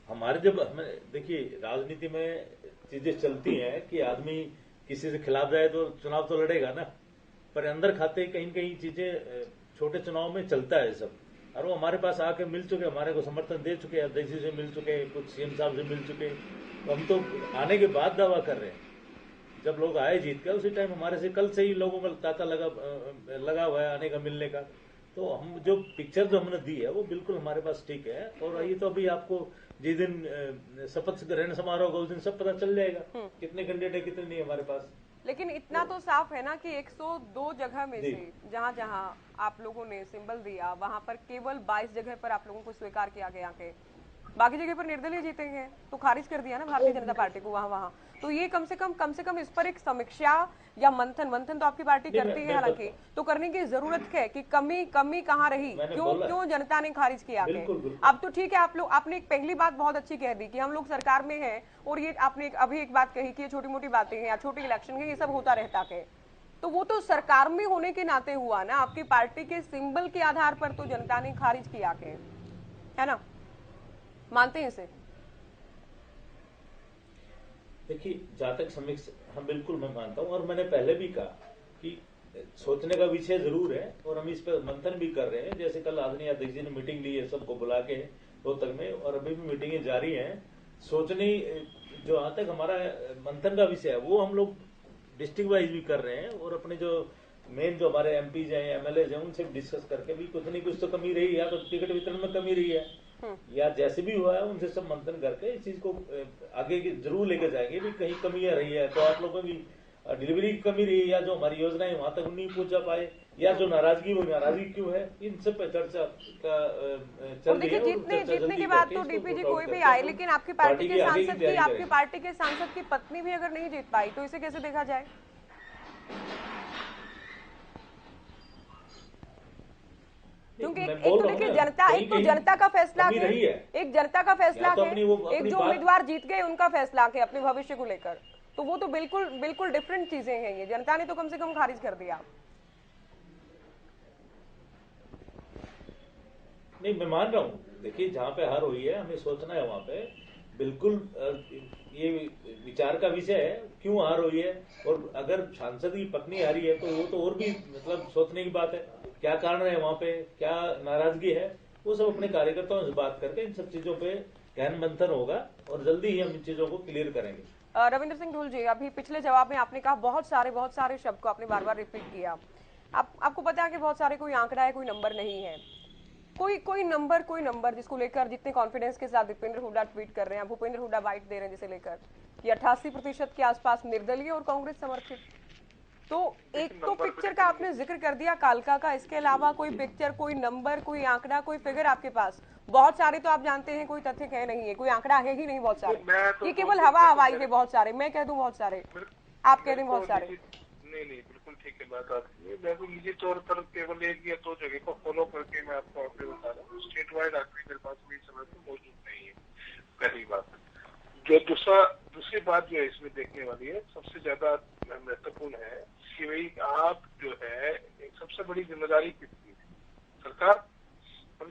हमारे जब हमें देखिए, राजनीति में चीजें चलती हैं कि आदमी किसी से खिलाफ जाए तो चुनाव तो लड़ेगा ना, पर अंदर खाते कहीं कहीं चीजें छोटे चुनाव में चलता है सब। और वो हमारे पास आके मिल चुके, हमारे को समर्थन दे चुके, अध्यक्ष से मिल चुके, कुछ सीएम साहब से मिल चुके। तो हम तो आने के बाद दावा कर रहे हैं। जब लोग आए जीत कर, उसी टाइम हमारे से कल से ही लोगों का तांता लगा हुआ है आने का, मिलने का। तो हम जो पिक्चर जो हमने दी है वो बिल्कुल हमारे पास ठीक है। और ये तो अभी आपको जिस दिन शपथ ग्रहण समारोह होगा उस दिन सब पता चल जाएगा कितने कैंडिडेट है कितने नहीं हमारे पास। लेकिन इतना तो साफ है ना कि 102 जगह में से जहां जहां आप लोगों ने सिंबल दिया वहां पर केवल 22 जगह पर आप लोगों को स्वीकार किया गया के बाकी जगह पर निर्दलीय जीतेंगे, तो खारिज कर दिया ना भारतीय जनता पार्टी को वहां। तो ये कम से कम इस पर एक समीक्षा या मंथन तो आपकी पार्टी करती है हालांकि, तो करने की जरूरत है कि कमी कहाँ रही, क्यों जनता ने खारिज किया। अब तो ठीक है, आप लोग आपने एक पहली बात बहुत अच्छी कह दी कि हम लोग सरकार में हैं, और ये आपने अभी एक बात कही कि ये छोटी मोटी बातें हैं या छोटे इलेक्शन है, ये सब होता रहता है। तो वो तो सरकार में होने के नाते हुआ ना, आपकी पार्टी के सिंबल के आधार पर तो जनता ने खारिज किया है ना, मानते हैं इसे? देखिए, जहां तक समीक्षा, हाँ बिल्कुल मैं मानता हूं, और मैंने पहले भी कहा कि सोचने का विषय जरूर है और हम इस पर मंथन भी कर रहे हैं। जैसे कल आदरणीय अध्यक्ष जी ने मीटिंग ली है सबको बुला के रोहतक में, और अभी भी मीटिंगें जारी हैं। सोचने जो जहां तक हमारा मंथन का विषय है वो हम लोग डिस्ट्रिक्ट वाइज भी कर रहे हैं, और अपने जो मेन जो हमारे एमपीज हैं एमएलए हैं उनसे डिस्कस करके भी कुछ नहीं कुछ तो कमी रही, या तो टिकट वितरण में कमी रही है या जैसे भी हुआ है उनसे सब मंथन करके इस चीज को आगे जरूर लेकर जाएंगे भी कहीं कमियां रही है तो आप लोगों की डिलीवरी की कमी रही है, या जो हमारी योजनाएं वहां तक नहीं पहुंचा पाए, या जो नाराजगी वो नाराजगी क्यों है, इन सब पे चर्चा का चल रही है। जीतने की बात तो डीपीजी कोई भी आए, लेकिन आपकी पार्टी के सांसद की पत्नी भी अगर नहीं जीत पाई तो इसे कैसे देखा जाए? क्योंकि एक तो देखिए जनता का फैसला है, एक जनता का फैसला है, एक जो उम्मीदवार जीत गए उनका फैसला है अपने भविष्य को लेकर, तो वो तो बिल्कुल डिफरेंट चीजें हैं। ये जनता ने तो कम से कम खारिज कर दिया। नहीं, मैं मान रहा हूँ, देखिए जहाँ पे हार हुई है हमें सोचना है वहां पे बिल्कुल ये विचार का विषय है क्यों हार हुई है, और अगर सांसद की पत्नी हारी है तो वो तो और भी मतलब सोचने की बात है, क्या कारण है वहां पे, क्या नाराजगी है, वो सब अपने कार्यकर्ताओं से बात करके इन सब चीजों पे गहन मंथन होगा और जल्दी ही हम इन चीजों को क्लियर करेंगे। रविंद्र सिंह ढूल जी, अभी पिछले जवाब में आपने कहा बहुत सारे शब्द को आपने बार बार रिपीट किया। आपको पता है कि बहुत सारे कोई आंकड़ा है, कोई नंबर नहीं है, कोई नंबर जिसको लेकर जितने कॉन्फिडेंस के साथ दीपेंद्र हुड्डा ट्वीट कर रहे हैं, भूपेंद्र हुड्डा बाइट दे रहे हैं जिसे लेकर कि 88% के आसपास निर्दलीय और कांग्रेस समर्थित। तो एक तो पिक्चर का आपने जिक्र कर दिया कालका का, इसके अलावा कोई पिक्चर, कोई नंबर, कोई आंकड़ा, कोई फिगर आपके पास? बहुत सारे तो आप जानते हैं कोई तथ्य कह नहीं है, कोई आंकड़ा है ही नहीं, बहुत सारे, ये केवल हवाई है, बहुत सारे, मैं कह दूं बहुत सारे, आप कह दें बहुत सारे। नहीं बिल्कुल ठीक है बात आपकी। मैं तो निजी तौर पर केवल 1 या 2 जगह को फॉलो करके मैं आपको आंकड़े बता रहा हूँ। स्टेट वाइड आंकड़े मेरे पास भी समय पर मौजूद नहीं है, पहली बात। जो दूसरी बात जो है इसमें देखने वाली है, सबसे ज्यादा महत्वपूर्ण है कि भाई आप जो है सबसे बड़ी जिम्मेदारी किसकी है?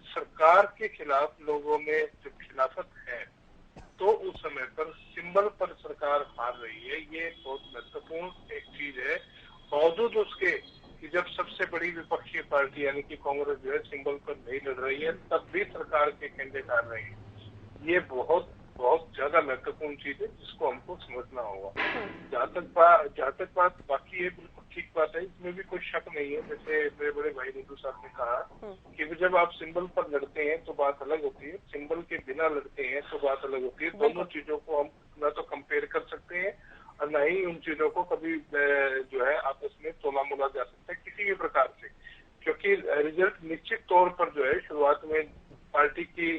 सरकार के खिलाफ लोगों में जो खिलाफत है तो उस समय पर सिंबल पर सरकार हार रही है, ये बहुत महत्वपूर्ण एक चीज है। बावजूद उसके कि जब सबसे बड़ी विपक्षी पार्टी यानी कि कांग्रेस जो है सिंबल पर नहीं लड़ रही है, तब भी सरकार के कैंडिडेट हार रहे हैं। ये बहुत ज्यादा महत्वपूर्ण चीज है जिसको हमको समझना होगा। जहाँ तक बात बाकी है, बिल्कुल ठीक बात है, इसमें भी कोई शक नहीं है। जैसे मेरे बड़े भाई नीतू साहब ने कहा कि जब आप सिंबल पर लड़ते हैं तो बात अलग होती है, सिंबल के बिना लड़ते हैं तो बात अलग होती है। दोनों चीजों को हम न तो कंपेयर कर सकते हैं और न ही उन चीजों को कभी जो है आपस में तोला मोला जा सकता है किसी भी प्रकार से, क्योंकि रिजल्ट निश्चित तौर पर जो है शुरुआत में पार्टी की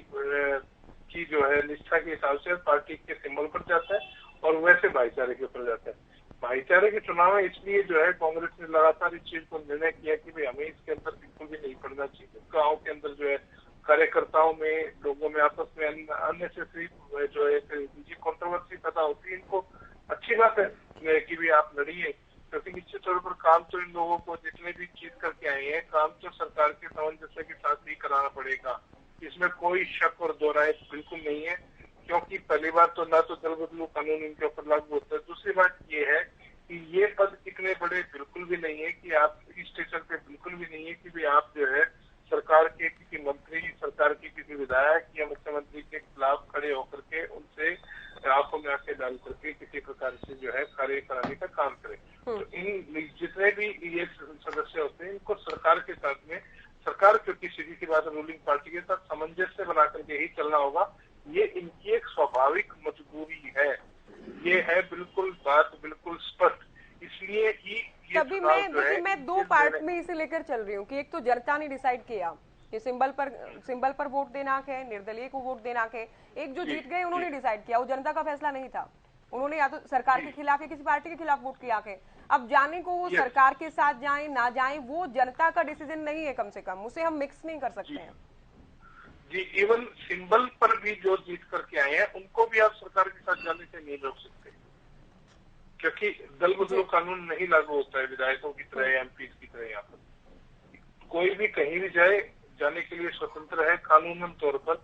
जो है निष्ठा के हिसाब से पार्टी के सिंबल पर जाता है और वैसे भाईचारे के ऊपर जाता है। भाईचारे के चुनाव में इसलिए जो है कांग्रेस ने लगातार इस चीज को निर्णय किया कि भाई हमें इसके अंदर बिल्कुल भी नहीं पड़ना चाहिए। गाँव के अंदर जो है कार्यकर्ताओं में, लोगों में आपस में अननेसेसरी जो है निजी कंट्रोवर्सी पैदा होती है, इनको अच्छी बात है कि भी आप लड़िए, क्योंकि निश्चित तौर पर काम तो इन लोगों को जितने भी जीत करके आए हैं, काम तो सरकार के सामंजस्य के साथ ही कराना पड़ेगा। इसमें कोई शक और दो राय बिल्कुल नहीं है, क्योंकि पहली बात तो ना तो दल बदलू कानून इनके ऊपर लागू होता है। दूसरी बात ये है कि ये पद इतने बड़े बिल्कुल भी नहीं है कि आप इस स्टेशन पे बिल्कुल भी नहीं है कि भी आप जो है सरकार के किसी मंत्री, सरकार के किसी विधायक या मुख्यमंत्री के खिलाफ खड़े होकर के उनसे आंखों में आंखें डाल करके किसी प्रकार से जो है कार्य कराने का काम करें। तो इन जितने भी ये सदस्य होते हैं, इनको सरकार के साथ में, सरकार क्योंकि सीधी सी बात रूलिंग पार्टी के साथ सामंजस्य बना करके ही चलना होगा। ये इनकी एक स्वाभाविक मजबूरी है, ये है बिल्कुल बात बिल्कुल स्पष्ट। इसलिए ही तभी मैं दो पार्ट में इसे लेकर चल रही हूँ कि एक तो जनता ने डिसाइड किया कि सिंबल पर वोट देना है, निर्दलीय को वोट देना है। एक जो जीत गए उन्होंने डिसाइड किया, वो जनता का फैसला नहीं था। उन्होंने या तो सरकार के खिलाफ या किसी पार्टी के खिलाफ वोट किया है। अब जाने को वो सरकार के साथ जाए ना जाए, वो जनता का डिसीजन नहीं है, कम से कम उसे हम मिक्स नहीं कर सकते हैं। जी, इवन सिंबल पर भी जो जीत करके आए हैं, उनको भी आप सरकार के साथ जाने से नहीं रोक सकते, क्योंकि दल बदलू कानून नहीं लागू होता है विधायकों की तरह या एमपी की तरह। यहाँ पर कोई भी कहीं भी जाने के लिए स्वतंत्र है कानूनन तौर पर।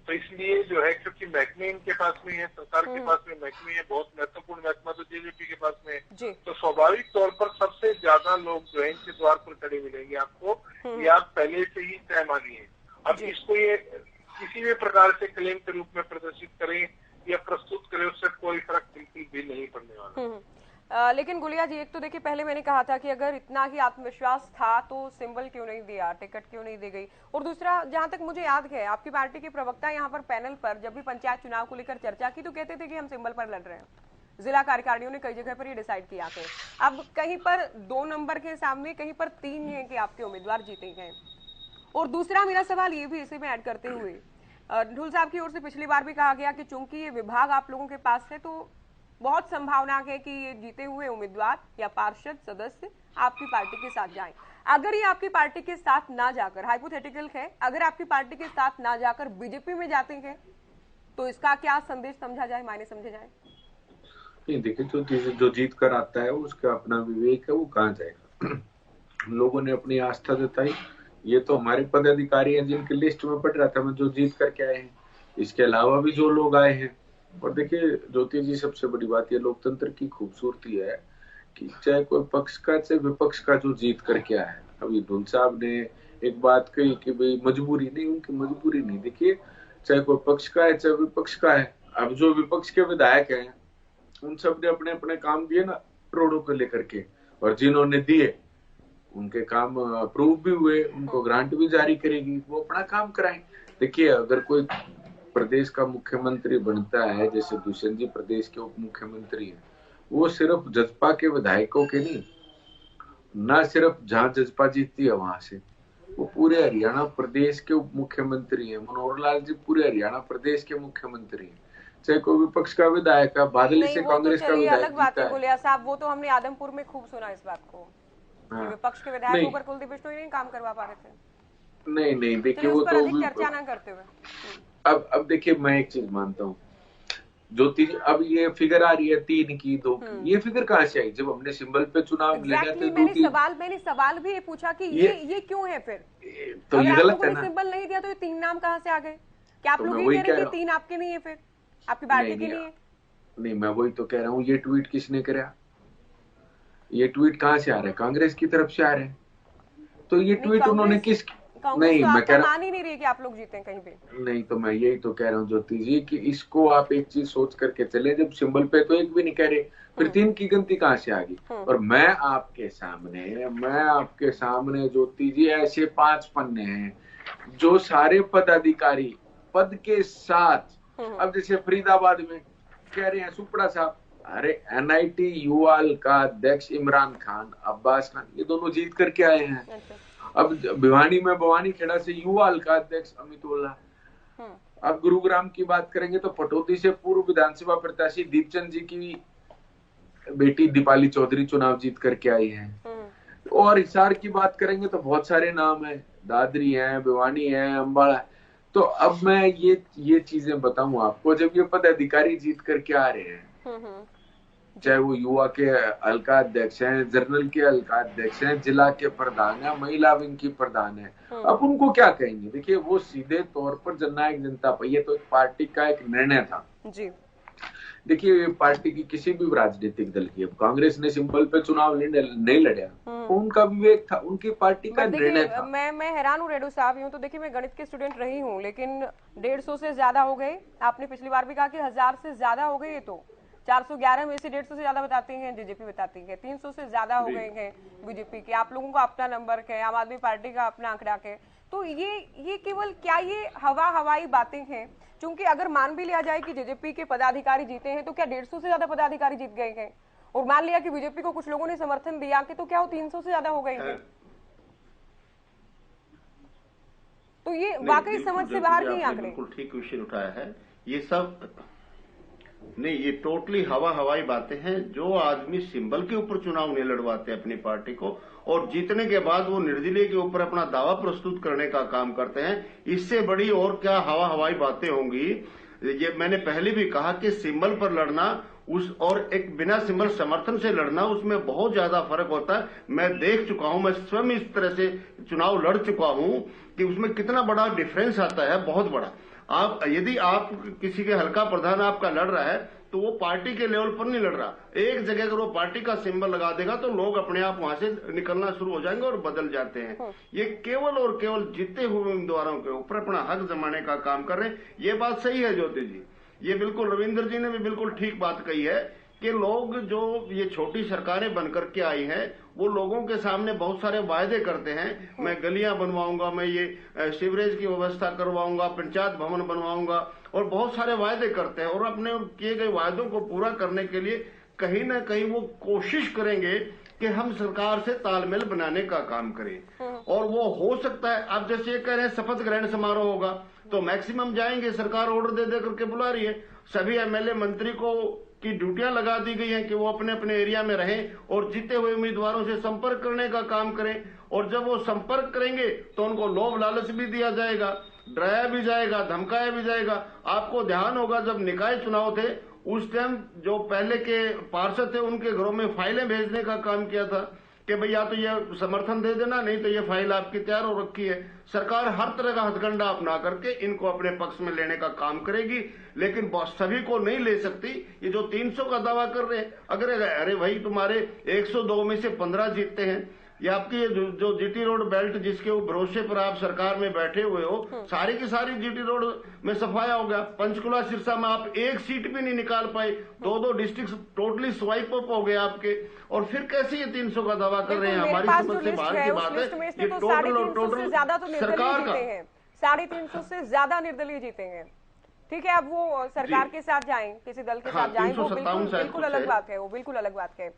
तो इसलिए जो है, क्योंकि महकमे इनके पास में है, सरकार के पास में महकमे है, बहुत महत्वपूर्ण महकमा तो जेजेपी के पास में है, तो स्वाभाविक तौर पर सबसे ज्यादा लोग जो है इनके द्वार पर खड़े मिलेंगे आपको, ये आप पहले से ही तय मानिए। अब इसको ये किसी भी प्रकार से क्लेम के रूप में प्रदर्शित करें या प्रस्तुत करें, उससे कोई फर्क बिल्कुल भी नहीं पड़ने वाला। लेकिन गुलिया जी, एक तो देखिए, पहले मैंने कहा था कि अगर इतना ही आत्मविश्वास था तो सिंबल क्यों नहीं दिया, टिकट क्यों नहीं दी गई। और दूसरा, जहां तक मुझे याद है, आपकी पार्टी के प्रवक्ता यहाँ पर पैनल पर जब भी पंचायत चुनाव को लेकर चर्चा की तो कहते थे कि हम सिंबल पर लड़ रहे हैं। जिला कार्यकारिणियों ने कई जगह पर ये डिसाइड किया है। अब कहीं पर 2 नंबर के सामने, कहीं पर 3 है कि आपके उम्मीदवार जीते हैं। और दूसरा मेरा सवाल ये भी इसी में ऐड करते हुए, ढुल साहब की ओर से पिछली बार भी कहा गया कि चूंकि ये विभाग आप लोगों के पास है तो बहुत संभावना है कि ये जीते हुए उम्मीदवार या पार्षद सदस्य आपकी पार्टी के साथ जाएं। अगर ये आपकी पार्टी के साथ ना जाकर, हाइपोथेटिकल है, अगर आपकी पार्टी के साथ ना जाकर बीजेपी में जाते हैं तो इसका क्या संदेश समझा जाए, मायने समझे जाए? नहीं, देखिए, जो जीत कर आता है उसका अपना विवेक है, वो कहाँ जाएगा। लोगों ने अपनी आस्था जताई। ये तो हमारे पदाधिकारी हैं जिनकी लिस्ट में पढ़ रहा था मैं, जो जीत करके आए हैं। इसके अलावा भी जो लोग आए हैं। और देखिए ज्योति जी, सबसे बड़ी बात ये लोकतंत्र की खूबसूरती है कि चाहे कोई पक्ष का चाहे विपक्ष का जो जीत करके आया है। अभी ढुल साहब ने एक बात कही कि भाई मजबूरी नहीं, उनकी मजबूरी नहीं। देखिए, चाहे कोई पक्ष का है चाहे विपक्ष का है, अब जो विपक्ष के विधायक हैं उन सब ने अपने अपने काम दिए ना रोडों को लेकर के, और जिन्होंने दिए उनके काम अप्रूव भी हुए, उनको ग्रांट भी जारी करेगी, वो अपना काम कराएं। देखिए, अगर कोई प्रदेश का मुख्यमंत्री बनता है, जैसे दुष्यंत जी प्रदेश के उप मुख्यमंत्री हैं, वो सिर्फ जजपा के विधायकों के नहीं, ना सिर्फ जहां जजपा जीतती है वहां से, वो पूरे हरियाणा प्रदेश के उप मुख्यमंत्री हैं। मनोहर लाल जी पूरे हरियाणा प्रदेश के मुख्यमंत्री हैं। चाहे कोई विपक्ष का विधायक है, बादल से कांग्रेस का विधायक, अलग बात है गुलिया साहब, वो तो हमने आदमपुर में खूब सुना इस बात को। विपक्ष के विधायक होकर कुलदीप बिश्नोई नहीं काम करवा पा रहे थे। नहीं, देखिए वो तो चर्चा ना करते हुए, अब देखिए, मैं एक चीज मानता हूँ ज्योति, अब ये फिगर आ रही है 3 की 2 की, ये फिगर कहाँ से आई? जब हमने सिंबल पे चुनाव लड़े थे, मैंने सवाल भी ये पूछा कि ये क्यों है फिर? तो ये गलत है ना। सिंबल नहीं दिया तो ये 3 नाम कहाँ से आ गए? क्या आप लोग ये कह रहे हैं कि 3 आपके नहीं है, फिर आपकी पार्टी के नहीं है? नहीं, मैं वही तो कह रहा हूँ। ये ट्वीट किसने करा? ये ट्वीट कहाँ से आ रहा है? कांग्रेस की तरफ से आ रहे हैं। तो ये ट्वीट उन्होंने किस नहीं, मैं कह रहा नहीं रही कि आप लोग जीते कहीं पे। नहीं, तो मैं यही तो कह रहा हूँ ज्योति जी कि इसको आप एक चीज सोच करके चले, जब सिंबल पे तो एक भी नहीं कह रहे, फिर 3 की गिनती कहाँ से आ गई? और मैं आपके सामने ज्योति जी ऐसे 5 पन्ने हैं जो सारे पदाधिकारी पद के साथ, अब जैसे फरीदाबाद में कह रहे हैं सुपड़ा साहब, अरे NIT युवाल का अध्यक्ष इमरान खान, अब्बास खान, ये दोनों जीत करके आए हैं। अब भिवानी में भवानी खेड़ा से युवाल का अध्यक्ष अमितुल्ला। अब गुरुग्राम की बात करेंगे तो पटौदी से पूर्व विधानसभा प्रत्याशी दीपचंद जी की बेटी दीपाली चौधरी चुनाव जीत करके आई हैं। और हिसार की बात करेंगे तो बहुत सारे नाम है, दादरी है, भिवानी है, अम्बाड़ा। तो अब मैं ये चीजें बताऊं आपको, जब ये पदाधिकारी जीत करके आ रहे हैं चाहे वो युवा के हल्का अध्यक्ष हैं, जर्नल के हल्का अध्यक्ष हैं, जिला के प्रधान है, महिला विंग की प्रधान है, अब उनको क्या कहेंगे? देखिए वो सीधे तौर पर जननायक जनता पार्टी, ये तो एक पार्टी का एक निर्णय था जी। देखिए पार्टी की किसी भी राजनीतिक दल की, अब कांग्रेस ने सिंपल पे चुनाव नहीं लड़ा, तो उनका विवेक था, उनकी पार्टी का निर्णय था। मैं हैरान हूँ रेडू साहब, यूं तो देखिए मैं गणित के स्टूडेंट रही हूँ, लेकिन 150 से ज्यादा हो गए। आपने पिछली बार भी कहा कि 1000 से ज्यादा हो गए, ये तो 411 में से 150 से ज्यादा बताती है जेजेपी बताती है, 300 से ज्यादा हो गए हैं बीजेपी के। आप लोगों का अपना नंबर है, आम आदमी पार्टी का अपना आंकड़ा है, तो ये केवल क्या ये हवाई बातें हैं? क्योंकि अगर मान भी लिया जाए कि जेजेपी के पदाधिकारी जीते हैं, तो क्या 150 से ज्यादा पदाधिकारी जीत गए हैं? और मान लिया कि बीजेपी को कुछ लोगों ने समर्थन दिया कि तो क्या वो 300 से ज्यादा हो गए हैं? तो ये वाकई समझ से बाहर के आंकड़े। बिल्कुल ठीक विषय उठाया है। ये सब नहीं, ये टोटली हवाई बातें हैं। जो आदमी सिंबल के ऊपर चुनाव नहीं लड़वाते अपनी पार्टी को, और जीतने के बाद वो निर्दलीय के ऊपर अपना दावा प्रस्तुत करने का काम करते हैं, इससे बड़ी और क्या हवाई बातें होंगी? ये मैंने पहले भी कहा कि सिंबल पर लड़ना उस और एक बिना सिंबल समर्थन से लड़ना, उसमें बहुत ज्यादा फर्क होता है। मैं देख चुका हूं, मैं स्वयं इस तरह से चुनाव लड़ चुका हूं कि उसमें कितना बड़ा डिफरेंस आता है, बहुत बड़ा। आप यदि आप किसी के हल्का प्रधान आपका लड़ रहा है, तो वो पार्टी के लेवल पर नहीं लड़ रहा। एक जगह अगर वो पार्टी का सिंबल लगा देगा तो लोग अपने आप वहां से निकलना शुरू हो जाएंगे और बदल जाते हैं। ये केवल और केवल जीते हुए उम्मीदवारों के ऊपर अपना हक जमाने का काम कर रहे हैं। ये बात सही है ज्योति जी, ये बिल्कुल रविंद्र जी ने भी बिल्कुल ठीक बात कही है कि लोग जो ये छोटी सरकारें बनकर के आई हैं, वो लोगों के सामने बहुत सारे वायदे करते हैं। मैं गलियां बनवाऊंगा, मैं ये सीवरेज की व्यवस्था करवाऊंगा, पंचायत भवन बनवाऊंगा, और बहुत सारे वायदे करते हैं। और अपने किए गए वायदों को पूरा करने के लिए कहीं ना कहीं वो कोशिश करेंगे कि हम सरकार से तालमेल बनाने का काम करें। और वो हो सकता है, आप जैसे ये कह रहे हैं शपथ ग्रहण समारोह होगा, तो मैक्सिमम जाएंगे, सरकार ऑर्डर दे दे करके बुला रही है। सभी एमएलए मंत्री को की ड्यूटियां लगा दी गई हैं कि वो अपने अपने एरिया में रहें और जीते हुए उम्मीदवारों से संपर्क करने का काम करें। और जब वो संपर्क करेंगे तो उनको लोभ लालच भी दिया जाएगा, डराया भी जाएगा, धमकाया भी जाएगा। आपको ध्यान होगा जब निकाय चुनाव थे, उस टाइम जो पहले के पार्षद थे उनके घरों में फाइलें भेजने का काम किया था कि भाई या तो ये समर्थन दे देना, नहीं तो ये फाइल आपकी तैयार हो रखी है। सरकार हर तरह का हथकंडा अपना करके इनको अपने पक्ष में लेने का काम करेगी, लेकिन सभी को नहीं ले सकती। ये जो 300 का दावा कर रहे हैं, अगर अरे भाई तुम्हारे 102 में से 15 जीतते हैं, ये आपकी जो जीटी रोड बेल्ट जिसके भरोसे पर आप सरकार में बैठे हुए हो, सारी की सारी जीटी रोड में सफाया हो गया। पंचकुला सिरसा में आप एक सीट भी नहीं निकाल पाए, 2 डिस्ट्रिक्ट टोटली स्वाइप अप हो गए आपके, और फिर कैसे ये 300 का दावा कर रहे हैं? हमारी समझ से बाहर की बात है। ये टोटल सरकार का 350 से ज्यादा निर्दलीय जीते हैं। ठीक है, अब वो सरकार के साथ जाएं, किसी दल के साथ जाएं, वो बिल्कुल अलग बात है, वो बिल्कुल अलग बात है।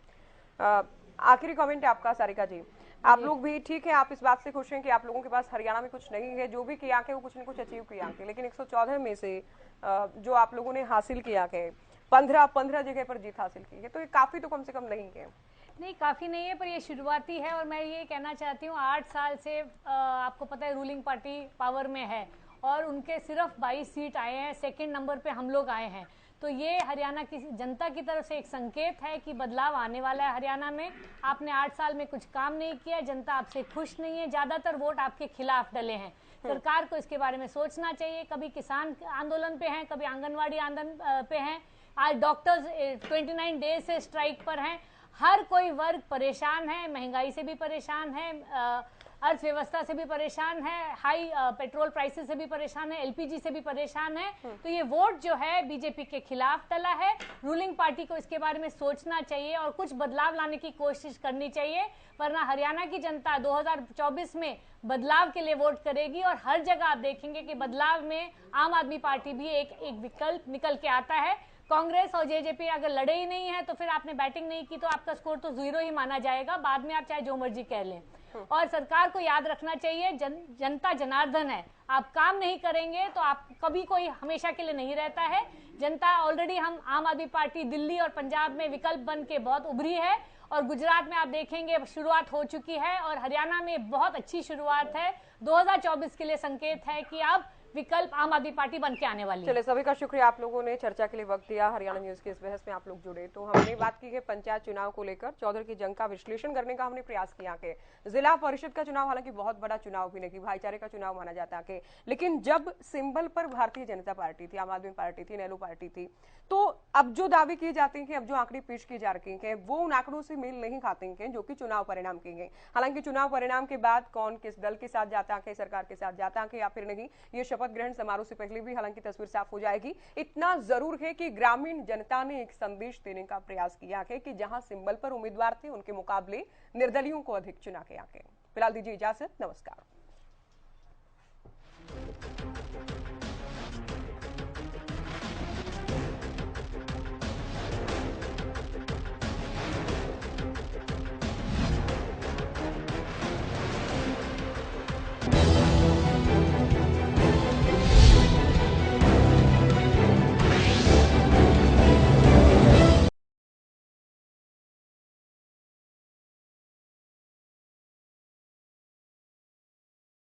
आखिरी कमेंट है आपका सारिका जी। आप लोग भी ठीक है, आप इस बात से खुश हैं कि आप लोगों के पास हरियाणा में कुछ नहीं है, जो भी किया के वो कुछ न कुछ अचीव किया के, लेकिन 114 में से जो आप लोगों ने हासिल किया के 15 जगह पर जीत हासिल की है, तो ये काफी तो कम से कम नहीं है। नहीं, काफी नहीं है, पर ये शुरुआती है। और मैं ये कहना चाहती हूँ, 8 साल से आपको पता है रूलिंग पार्टी पावर में है और उनके सिर्फ 22 सीट आए हैं, सेकंड नंबर पे हम लोग आए हैं। तो ये हरियाणा की जनता की तरफ से एक संकेत है कि बदलाव आने वाला है हरियाणा में। आपने 8 साल में कुछ काम नहीं किया, जनता आपसे खुश नहीं है, ज्यादातर वोट आपके खिलाफ डले हैं। सरकार को इसके बारे में सोचना चाहिए। कभी किसान आंदोलन पे हैं, कभी आंगनवाड़ी आंदोलन पे हैं, आज डॉक्टर्स 29 डेज से स्ट्राइक पर हैं। हर कोई वर्ग परेशान है, महंगाई से भी परेशान है, अर्थव्यवस्था से भी परेशान है, हाई पेट्रोल प्राइसेस से भी परेशान है, एलपीजी से भी परेशान है। तो ये वोट जो है बीजेपी के खिलाफ डला है। रूलिंग पार्टी को इसके बारे में सोचना चाहिए और कुछ बदलाव लाने की कोशिश करनी चाहिए, वरना हरियाणा की जनता 2024 में बदलाव के लिए वोट करेगी। और हर जगह आप देखेंगे कि बदलाव में आम आदमी पार्टी भी एक विकल्प निकल के आता है। कांग्रेस और जेजेपी अगर लड़े ही नहीं है तो फिर आपने बैटिंग नहीं की तो आपका स्कोर तो 0 ही माना जाएगा, बाद में आप चाहे जो मर्जी कह लें। और सरकार को याद रखना चाहिए, जनता जनार्दन है, आप काम नहीं करेंगे तो आप कभी कोई हमेशा के लिए नहीं रहता है। जनता ऑलरेडी हम आम आदमी पार्टी दिल्ली और पंजाब में विकल्प बन के बहुत उभरी है, और गुजरात में आप देखेंगे शुरुआत हो चुकी है, और हरियाणा में बहुत अच्छी शुरुआत है। 2024 के लिए संकेत है कि अब विकल्प आम आदमी पार्टी बन के आने वाली है। चलिए, सभी का शुक्रिया, आप लोगों ने चर्चा के लिए वक्त दिया। हरियाणा न्यूज की इस बहस में आप लोग जुड़े। तो हमने बात की है पंचायत चुनाव को लेकर, चौधर की जंग का विश्लेषण करने का हमने प्रयास किया कि जिला परिषद का चुनाव हालांकि बहुत बड़ा चुनाव भी नहीं, भाईचारे का चुनाव माना जाता है, लेकिन जब सिंबल पर भारतीय जनता पार्टी थी, आम आदमी पार्टी थी, नेहरू पार्टी थी, तो अब जो दावे किए जाते हैं, अब जो आंकड़े पेश किए जा रहे हैं, वो उन आंकड़ों से मेल नहीं खाते हैं जो कि चुनाव परिणाम के हैं। हालांकि चुनाव परिणाम के बाद कौन किस दल के साथ जाता है, सरकार के साथ जाता है या फिर नहीं, ये शपथ ग्रहण समारोह से पहले भी हालांकि तस्वीर साफ हो जाएगी। इतना जरूर है कि ग्रामीण जनता ने एक संदेश देने का प्रयास किया है कि जहां सिंबल पर उम्मीदवार थे, उनके मुकाबले निर्दलियों को अधिक चुना गया है। फिलहाल दीजिए इजाजत, नमस्कार।